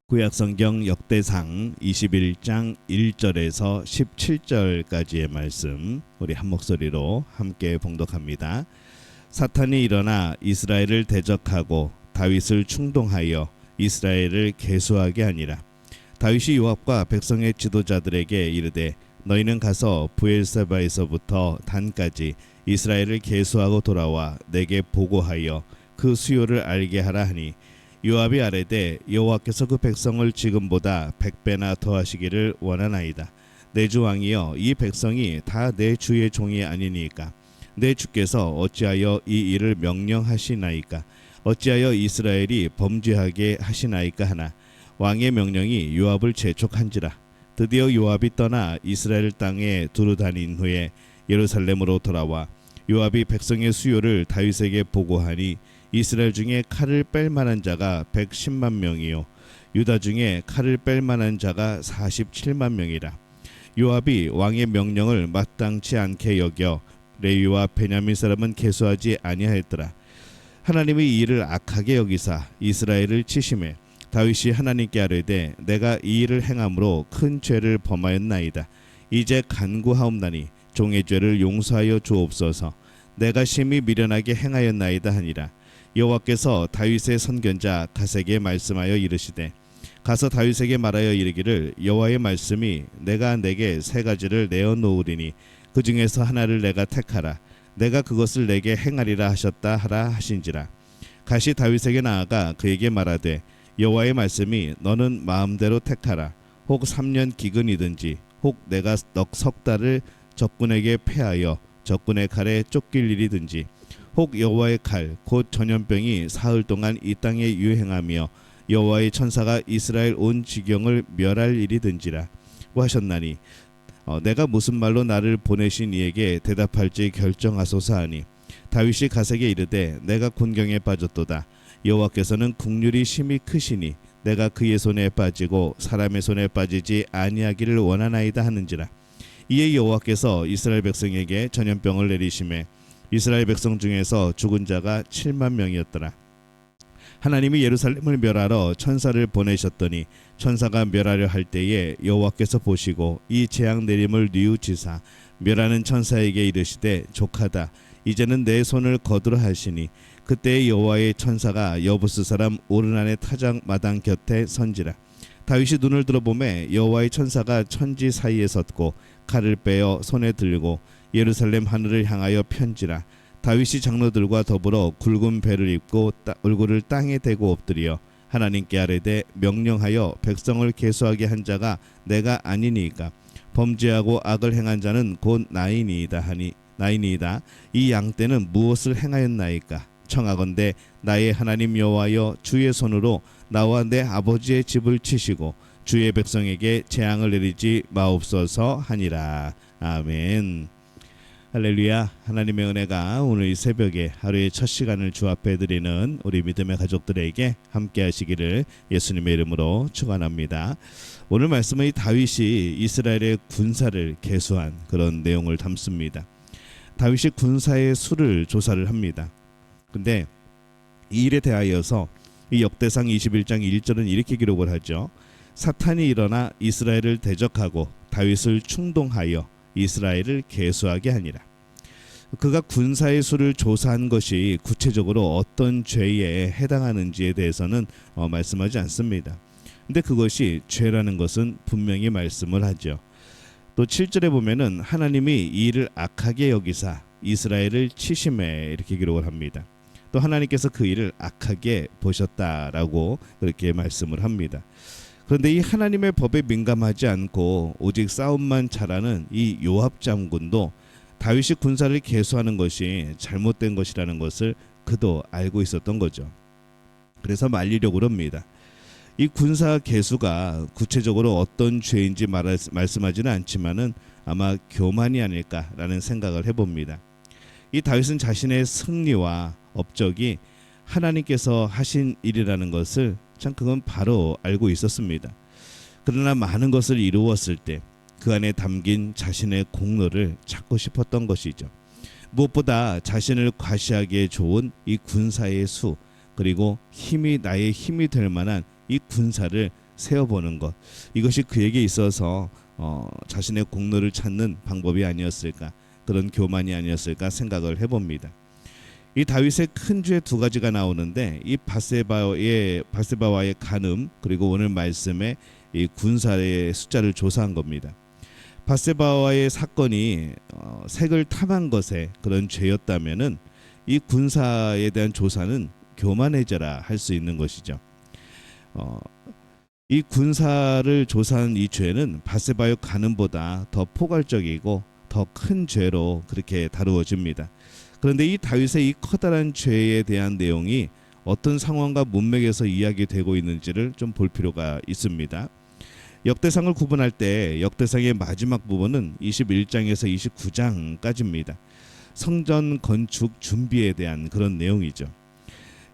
구약성경 역대상 21장 1절에서 17절까지의 말씀 우리 한 목소리로 함께 봉독합니다. 사탄이 일어나 이스라엘을 대적하고 다윗을 충동하여 이스라엘을 계수하게 하니라. 다윗이 요압과 백성의 지도자들에게 이르되 너희는 가서 브엘세바에서부터 단까지 이스라엘을 계수하고 돌아와 내게 보고하여 그 수요를 알게 하라 하니 요압이 아뢰되 여호와께서 그 백성을 지금보다 100배나 더하시기를 원하나이다. 내 주 왕이여, 이 백성이 다 내 주의 종이 아니니까 내 주께서 어찌하여 이 일을 명령하시나이까? 어찌하여 이스라엘이 범죄하게 하시나이까 하나 왕의 명령이 요압을 재촉한지라. 드디어 요압이 떠나 이스라엘 땅에 두루 다닌 후에 예루살렘으로 돌아와 요압이 백성의 수요를 다윗에게 보고하니 이스라엘 중에 칼을 뺄 만한 자가 110만 명이요 유다 중에 칼을 뺄 만한 자가 47만 명이라. 요압이 왕의 명령을 마땅치 않게 여겨 레위와 베냐민 사람은 계수하지 아니하였더라. 하나님이 이 일을 악하게 여기사 이스라엘을 치심해 다윗이 하나님께 아뢰되 내가 이 일을 행함으로 큰 죄를 범하였나이다. 이제 간구하옵나니 종의 죄를 용서하여 주옵소서. 내가 심히 미련하게 행하였나이다 하니라. 여호와께서 다윗의 선견자 갓에게 말씀하여 이르시되 가서 다윗에게 말하여 이르기를 여호와의 말씀이 내가 내게 세 가지를 내어 놓으리니 그 중에서 하나를 내가 택하라. 내가 그것을 내게 행하리라 하셨다 하라 하신지라. 갓이 다윗에게 나아가 그에게 말하되 여호와의 말씀이 너는 마음대로 택하라. 혹 3년 기근이든지 혹 내가 석 달을 적군에게 패하여 적군의 칼에 쫓길 일이든지 혹 여호와의 칼 곧 전염병이 사흘 동안 이 땅에 유행하며 여호와의 천사가 이스라엘 온 지경을 멸할 일이든지라 하셨나니 내가 무슨 말로 나를 보내신 이에게 대답할지 결정하소서 하니 다윗이 갓에게 이르되 내가 곤경에 빠졌도다. 여호와께서는 국률이 심히 크시니 내가 그의 손에 빠지고 사람의 손에 빠지지 아니하기를 원하나이다 하는지라. 이에 여호와께서 이스라엘 백성에게 전염병을 내리심에 이스라엘 백성 중에서 죽은 자가 7만 명이었더라. 하나님이 예루살렘을 멸하러 천사를 보내셨더니 천사가 멸하려 할 때에 여호와께서 보시고 이 재앙 내림을 뉘우치사 멸하는 천사에게 이르시되 족하다. 이제는 내 손을 거두라 하시니 그때 여호와의 천사가 여부스 사람 오르난의 타작 마당 곁에 선지라. 다윗이 눈을 들어보매 여호와의 천사가 천지 사이에 섰고 칼을 빼어 손에 들고 예루살렘 하늘을 향하여 편지라. 다윗이 장로들과 더불어 굵은 배를 입고 얼굴을 땅에 대고 엎드려 하나님께 아뢰되 명령하여 백성을 계수하게 한 자가 내가 아니니까 범죄하고 악을 행한 자는 곧 나이니이다 하니 나이니이다. 이 양떼는 무엇을 행하였나이까? 청하건대 나의 하나님 여호와여, 주의 손으로 나와 내 아버지의 집을 치시고 주의 백성에게 재앙을 내리지 마옵소서 하니라. 아멘. 할렐루야. 하나님의 은혜가 오늘 이 새벽에 하루의 첫 시간을 주 앞에 드리는 우리 믿음의 가족들에게 함께 하시기를 예수님의 이름으로 축원합니다. 오늘 말씀은 다윗이 이스라엘의 군사를 계수한 그런 내용을 담습니다. 다윗이 군사의 수를 조사를 합니다. 근데 이 일에 대하여서 이 역대상 21장 1절은 이렇게 기록을 하죠. 사탄이 일어나 이스라엘을 대적하고 다윗을 충동하여 이스라엘을 계수하게 하니라. 그가 군사의 수를 조사한 것이 구체적으로 어떤 죄에 해당하는지에 대해서는 말씀하지 않습니다. 근데 그것이 죄라는 것은 분명히 말씀을 하죠. 또 7절에 보면은 하나님이 이 일을 악하게 여기사 이스라엘을 치심해 이렇게 기록을 합니다. 또 하나님께서 그 일을 악하게 보셨다라고 그렇게 말씀을 합니다. 그런데 이 하나님의 법에 민감하지 않고 오직 싸움만 잘하는 이 요압 장군도 다윗이 군사를 계수하는 것이 잘못된 것이라는 것을 그도 알고 있었던 거죠. 그래서 말리려고 합니다. 이 군사 계수가 구체적으로 어떤 죄인지 말씀하지는 않지만은 아마 교만이 아닐까라는 생각을 해봅니다. 이 다윗은 자신의 승리와 업적이 하나님께서 하신 일이라는 것을 참 그건 바로 알고 있었습니다. 그러나 많은 것을 이루었을 때 그 안에 담긴 자신의 공로를 찾고 싶었던 것이죠. 무엇보다 자신을 과시하기에 좋은 이 군사의 수, 그리고 나의 힘이 될 만한 이 군사를 세어보는 것, 이것이 그에게 있어서 자신의 공로를 찾는 방법이 아니었을까, 그런 교만이 아니었을까 생각을 해봅니다. 이 다윗의 큰 죄 두 가지가 나오는데, 이 바세바와의 간음, 그리고 오늘 말씀에 이 군사의 숫자를 조사한 겁니다. 바세바와의 사건이 색을 탐한 것에 그런 죄였다면은 이 군사에 대한 조사는 교만해져라 할 수 있는 것이죠. 이 군사를 조사한 이 죄는 바세바의 간음보다 더 포괄적이고 더 큰 죄로 그렇게 다루어집니다. 그런데 이 다윗의 이 커다란 죄에 대한 내용이 어떤 상황과 문맥에서 이야기되고 있는지를 좀 볼 필요가 있습니다. 역대상을 구분할 때 역대상의 마지막 부분은 21장에서 29장까지입니다. 성전 건축 준비에 대한 그런 내용이죠.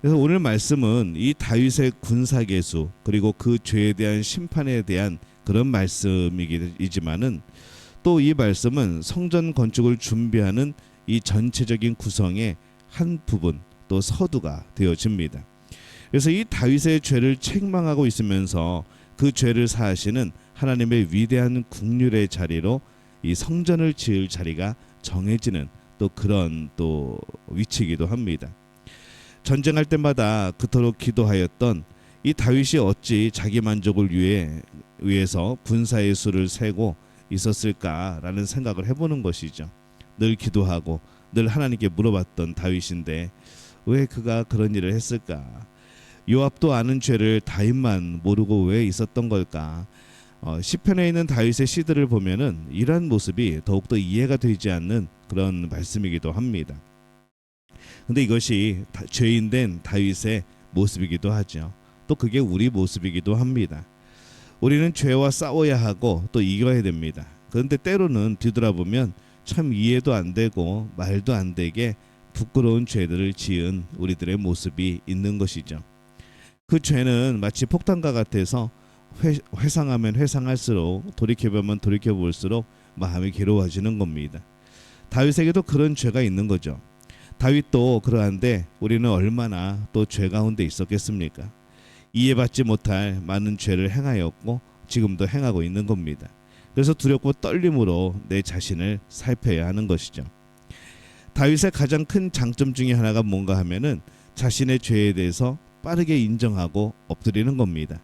그래서 오늘 말씀은 이 다윗의 군사계수, 그리고 그 죄에 대한 심판에 대한 그런 말씀이지만은 또 이 말씀은 성전 건축을 준비하는 이 전체적인 구성의 한 부분, 또 서두가 되어집니다. 그래서 이 다윗의 죄를 책망하고 있으면서 그 죄를 사하시는 하나님의 위대한 국률의 자리로 이 성전을 지을 자리가 정해지는 또 그런 또 위치이기도 합니다. 전쟁할 때마다 그토록 기도하였던 이 다윗이 어찌 자기 만족을 위해서 군사의 수를 세고 있었을까라는 생각을 해보는 것이죠. 늘 기도하고 늘 하나님께 물어봤던 다윗인데 왜 그가 그런 일을 했을까? 요압도 아는 죄를 다윗만 모르고 왜 있었던 걸까? 시편에 있는 다윗의 시들을 보면은 이러한 모습이 더욱더 이해가 되지 않는 그런 말씀이기도 합니다. 근데 이것이 죄인된 다윗의 모습이기도 하죠. 또 그게 우리 모습이기도 합니다. 우리는 죄와 싸워야 하고 또 이겨야 됩니다. 그런데 때로는 뒤돌아보면 참 이해도 안 되고 말도 안 되게 부끄러운 죄들을 지은 우리들의 모습이 있는 것이죠. 그 죄는 마치 폭탄과 같아서 회상하면 회상할수록, 돌이켜보면 돌이켜볼수록 마음이 괴로워지는 겁니다. 다윗에게도 그런 죄가 있는 거죠. 다윗도 그러한데 우리는 얼마나 또 죄 가운데 있었겠습니까? 이해받지 못할 많은 죄를 행하였고 지금도 행하고 있는 겁니다. 그래서 두렵고 떨림으로 내 자신을 살펴야 하는 것이죠. 다윗의 가장 큰 장점 중에 하나가 뭔가 하면은 자신의 죄에 대해서 빠르게 인정하고 엎드리는 겁니다.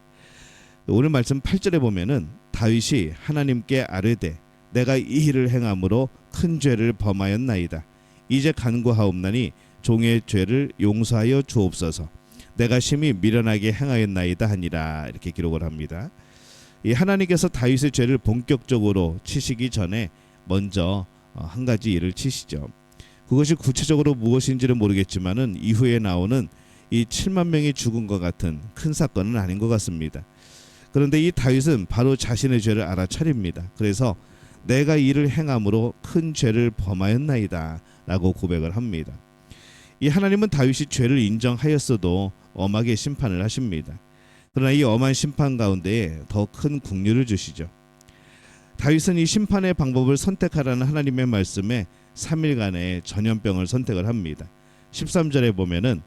오늘 말씀 8절에 보면은 다윗이 하나님께 아뢰되 내가 이 일을 행함으로 큰 죄를 범하였나이다. 이제 간구하옵나니 종의 죄를 용서하여 주옵소서. 내가 심히 미련하게 행하였나이다 하니라. 이렇게 기록을 합니다. 이 하나님께서 다윗의 죄를 본격적으로 치시기 전에 먼저 한 가지 일을 치시죠. 그것이 구체적으로 무엇인지는 모르겠지만은 이후에 나오는 이 7만 명이 죽은 것 같은 큰 사건은 아닌 것 같습니다. 그런데 이 다윗은 바로 자신의 죄를 알아차립니다. 그래서 내가 이를 행함으로 큰 죄를 범하였나이다 라고 고백을 합니다. 이 하나님은 다윗이 죄를 인정하였어도 엄하게 심판을 하십니다. 그러나 이 엄한 심판 가운데에 더 큰 긍휼을 주시죠. 다윗은 이 심판의 방법을 선택하라는 하나님의 말씀에 3일간의 전염병을 선택을 합니다. 13절에 보면은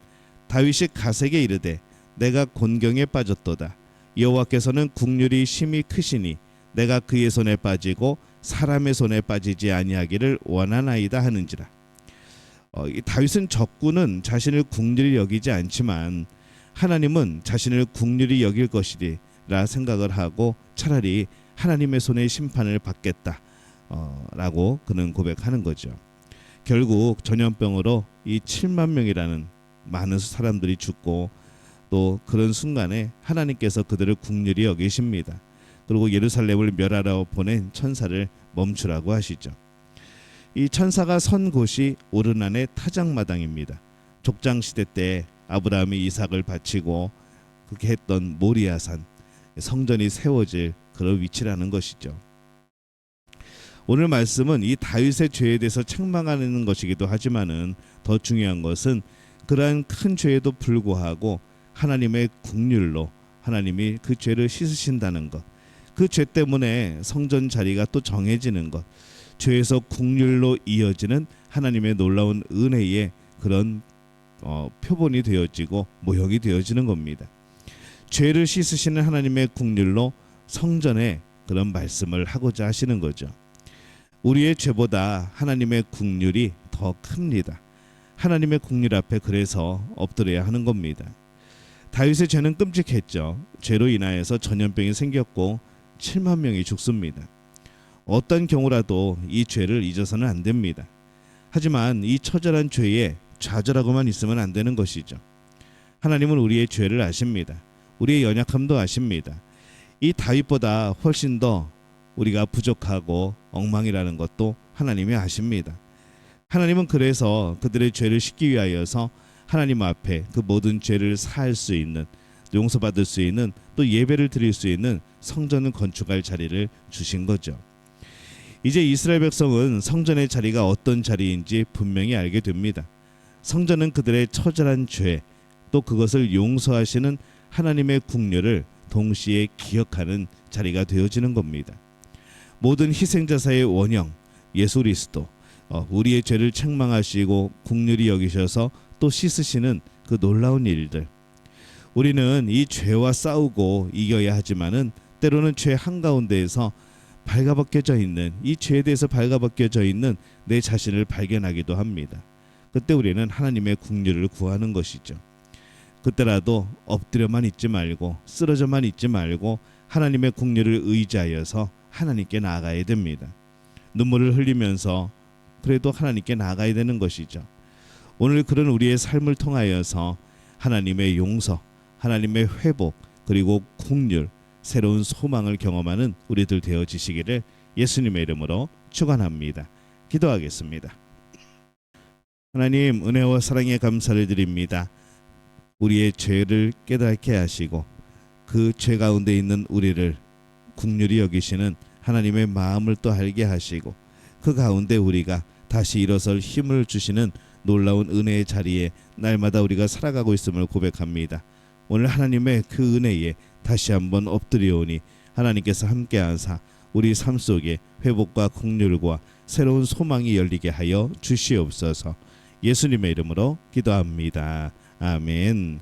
다윗이 가색에 이르되 내가 곤경에 빠졌도다. 여호와께서는 긍휼이 심히 크시니 내가 그의 손에 빠지고 사람의 손에 빠지지 아니하기를 원하나이다 하는지라. 이 다윗은 적군은 자신을 긍휼히 여기지 않지만 하나님은 자신을 긍휼히 여길 것이리라 생각을 하고 차라리 하나님의 손에 심판을 받겠다 라고 그는 고백하는 거죠. 결국 전염병으로 이 7만 명이라는 많은 사람들이 죽고 또 그런 순간에 하나님께서 그들을 긍휼히 여기십니다. 그리고 예루살렘을 멸하러 보낸 천사를 멈추라고 하시죠. 이 천사가 선 곳이 오르난의 타작마당입니다. 족장시대 때 아브라함이 이삭을 바치고 그렇게 했던 모리아산, 성전이 세워질 그런 위치라는 것이죠. 오늘 말씀은 이 다윗의 죄에 대해서 책망하는 것이기도 하지만은 더 중요한 것은 그러한 큰 죄에도 불구하고 하나님의 긍휼로 하나님이 그 죄를 씻으신다는 것, 그 죄 때문에 성전 자리가 또 정해지는 것, 죄에서 긍휼로 이어지는 하나님의 놀라운 은혜의 그런 표본이 되어지고 모형이 되어지는 겁니다. 죄를 씻으시는 하나님의 긍휼로 성전에 그런 말씀을 하고자 하시는 거죠. 우리의 죄보다 하나님의 긍휼이 더 큽니다. 하나님의 긍휼 앞에 그래서 엎드려야 하는 겁니다. 다윗의 죄는 끔찍했죠. 죄로 인하여서 전염병이 생겼고 7만 명이 죽습니다. 어떤 경우라도 이 죄를 잊어서는 안 됩니다. 하지만 이 처절한 죄에 좌절하고만 있으면 안 되는 것이죠. 하나님은 우리의 죄를 아십니다. 우리의 연약함도 아십니다. 이 다윗보다 훨씬 더 우리가 부족하고 엉망이라는 것도 하나님이 아십니다. 하나님은 그래서 그들의 죄를 씻기 위하여서 하나님 앞에 그 모든 죄를 사할 수 있는, 용서받을 수 있는, 또 예배를 드릴 수 있는 성전을 건축할 자리를 주신 거죠. 이제 이스라엘 백성은 성전의 자리가 어떤 자리인지 분명히 알게 됩니다. 성전은 그들의 처절한 죄, 또 그것을 용서하시는 하나님의 긍휼을 동시에 기억하는 자리가 되어지는 겁니다. 모든 희생자사의 원형 예수 그리스도, 우리의 죄를 책망하시고 긍휼히 여기셔서 또 씻으시는 그 놀라운 일들, 우리는 이 죄와 싸우고 이겨야 하지만은 때로는 죄 한가운데에서 발가벗겨져 있는, 이 죄에 대해서 발가벗겨져 있는 내 자신을 발견하기도 합니다. 그때 우리는 하나님의 긍휼을 구하는 것이죠. 그때라도 엎드려만 있지 말고, 쓰러져만 있지 말고 하나님의 긍휼을 의지하여서 하나님께 나아가야 됩니다. 눈물을 흘리면서 그래도 하나님께 나아가야 되는 것이죠. 오늘 그런 우리의 삶을 통하여서 하나님의 용서, 하나님의 회복, 그리고 긍휼, 새로운 소망을 경험하는 우리들 되어지시기를 예수님의 이름으로 축원합니다. 기도하겠습니다. 하나님, 은혜와 사랑에 감사를 드립니다. 우리의 죄를 깨닫게 하시고 그 죄 가운데 있는 우리를 긍휼히 여기시는 하나님의 마음을 또 알게 하시고 그 가운데 우리가 다시 일어설 힘을 주시는 놀라운 은혜의 자리에 날마다 우리가 살아가고 있음을 고백합니다. 오늘 하나님의 그 은혜에 다시 한번 엎드려오니 하나님께서 함께하사 우리 삶 속에 회복과 긍휼과 새로운 소망이 열리게 하여 주시옵소서. 예수님의 이름으로 기도합니다. 아멘.